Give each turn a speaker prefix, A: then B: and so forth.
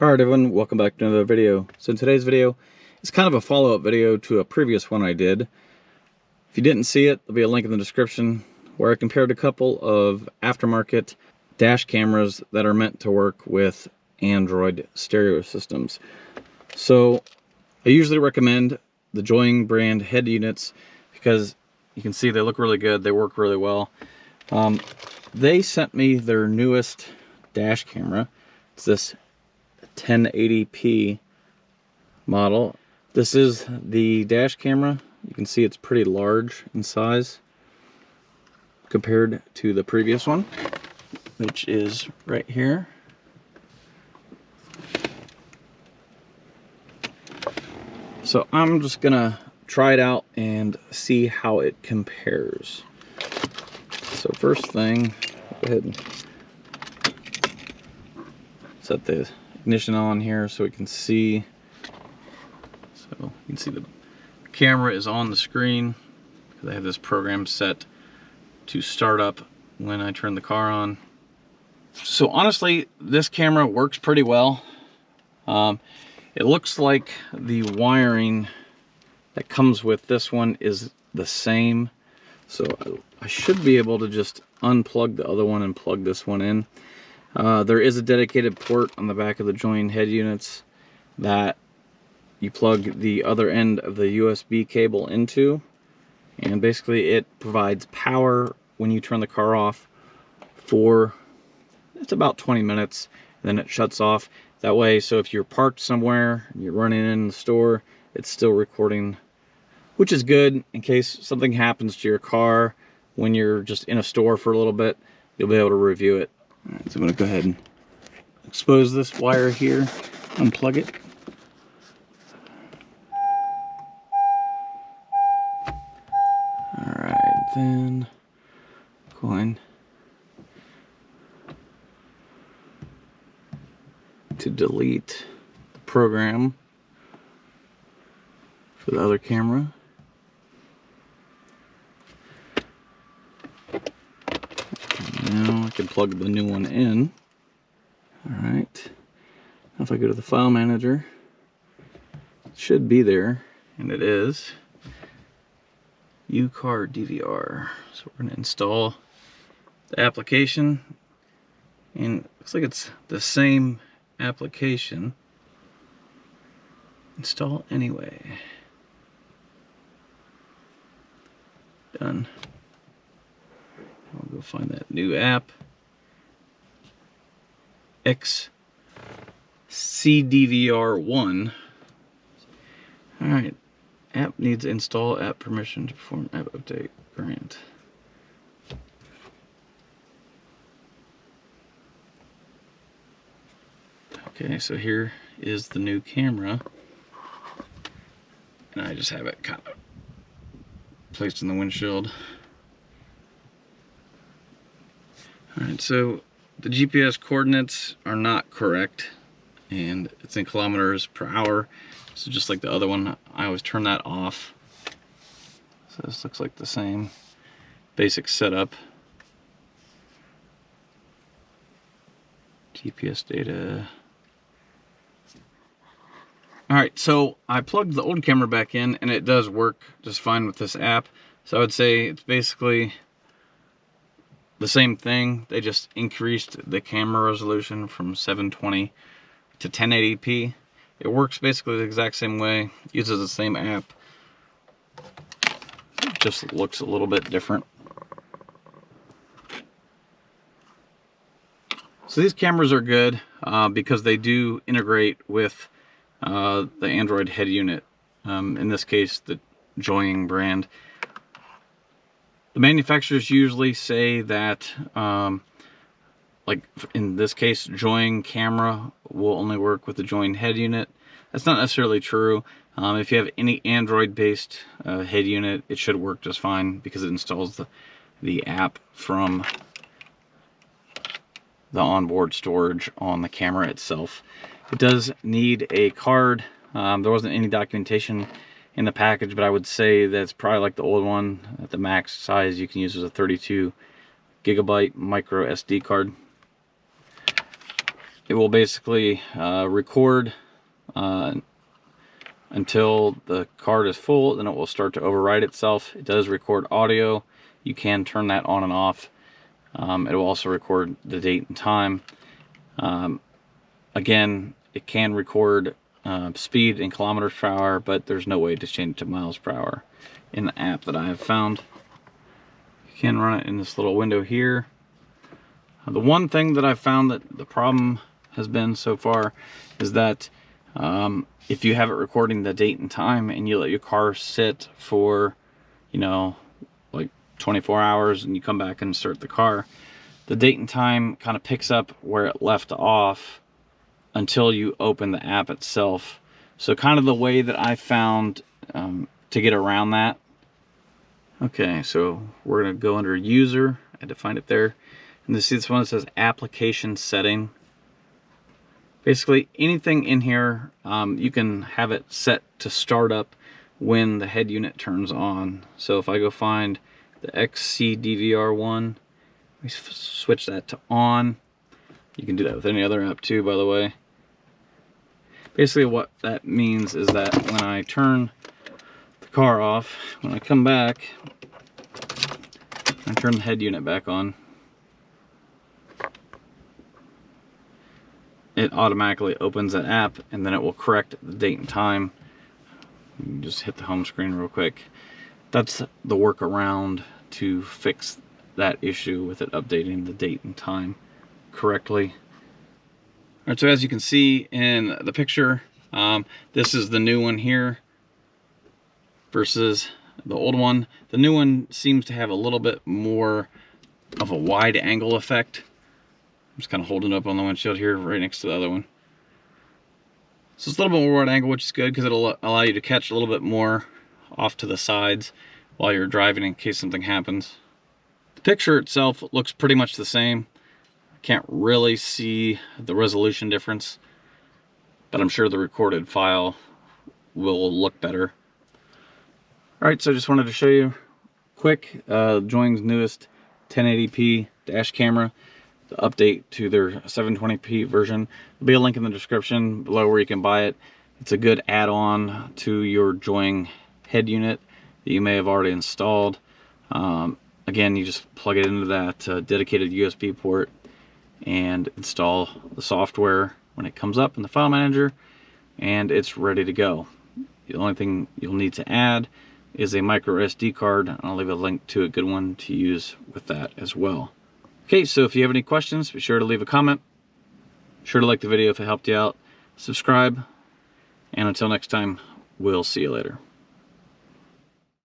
A: Alright everyone, welcome back to another video. So in today's video, it's kind of a follow-up video to a previous one I did. If you didn't see it, there'll be a link in the description where I compared a couple of aftermarket dash cameras that are meant to work with Android stereo systems. So I usually recommend the Joying brand head units because you can see they look really good, they work really well. They sent me their newest dash camera. It's this 1080p model. This is the dash camera. You can see it's pretty large in size compared to the previous one, which is right here. So I'm just gonna try it out and see how it compares. So first thing, go ahead and set the ignition on here so we can see. So you can see the camera is on the screen because I have this program set to start up when I turn the car on. So honestly, this camera works pretty well. It looks like the wiring that comes with this one is the same. So I should be able to just unplug the other one and plug this one in. There is a dedicated port on the back of the Joying head units that you plug the other end of the USB cable into, and basically it provides power when you turn the car off for it's about 20 minutes, and then it shuts off. That way, so if you're parked somewhere, you're running in the store, it's still recording, which is good in case something happens to your car when you're just in a store for a little bit, you'll be able to review it. All right, so I'm going to go ahead and expose this wire here, unplug it. All right, then going to delete the program for the other camera. Now I can plug the new one in. Alright, now if I go to the file manager, it should be there, and it is UCAR DVR. So we're going to install the application, and it looks like it's the same application. Install anyway. Done. I'll go find that new app. XCDVR1. Alright. App needs install app permission to perform app update. Grant. Okay, so here is the new camera. And I just have it kind of placed in the windshield. Alright, so the GPS coordinates are not correct, and it's in kilometers per hour. So just like the other one, I always turn that off. So this looks like the same basic setup. GPS data. Alright, so I plugged the old camera back in, and it does work just fine with this app. So I would say it's basically the same thing. They just increased the camera resolution from 720 to 1080p. It works basically the exact same way, uses the same app. It just looks a little bit different. So these cameras are good because they do integrate with the Android head unit. In this case, the Joying brand. The manufacturers usually say that, like in this case, Joying camera will only work with the Joying head unit. That's not necessarily true. If you have any Android-based head unit, it should work just fine because it installs the app from the onboard storage on the camera itself. It does need a card. There wasn't any documentation in the package, but I would say that's probably like the old one. At the max size you can use as a 32 gigabyte micro SD card. it will basically record until the card is full, then it will start to overwrite itself. It does record audio. You can turn that on and off. It will also record the date and time. Again, it can record speed in kilometers per hour, but there's no way to change it to miles per hour in the app that I have found. You can run it in this little window here. The one thing that I've found that the problem has been so far is that if you have it recording the date and time and you let your car sit for, you know, like 24 hours and you come back and start the car, the date and time kind of picks up where it left off until you open the app itself. So kind of the way that I found to get around that. Okay, so we're gonna go under user. I had to find it there. And you see this one that says application setting. Basically anything in here, you can have it set to start up when the head unit turns on. So if I go find the XC-DVR one, we switch that to on. You can do that with any other app too, by the way. Basically what that means is that when I turn the car off, when I come back, I turn the head unit back on, it automatically opens that app, and then it will correct the date and time. You can just hit the home screen real quick. That's the workaround to fix that issue with it updating the date and time correctly. All right, so as you can see in the picture, this is the new one here versus the old one. The new one seems to have a little bit more of a wide angle effect. I'm just kind of holding it up on the windshield here right next to the other one. So it's a little bit more wide angle, which is good because it'll allow you to catch a little bit more off to the sides while you're driving in case something happens. The picture itself looks pretty much the same. I can't really see the resolution difference, but I'm sure the recorded file will look better. All right, so I just wanted to show you quick Joing's newest 1080p dash camera. The update to their 720p version. There'll be a link in the description below where you can buy it. It's a good add-on to your Joing head unit that you may have already installed. Again, you just plug it into that dedicated USB port and install the software when it comes up in the file manager, and it's ready to go. The only thing you'll need to add is a micro SD card, and I'll leave a link to a good one to use with that as well. Okay, so if you have any questions, be sure to leave a comment. Be sure to like the video if it helped you out. Subscribe, and until next time, we'll see you later.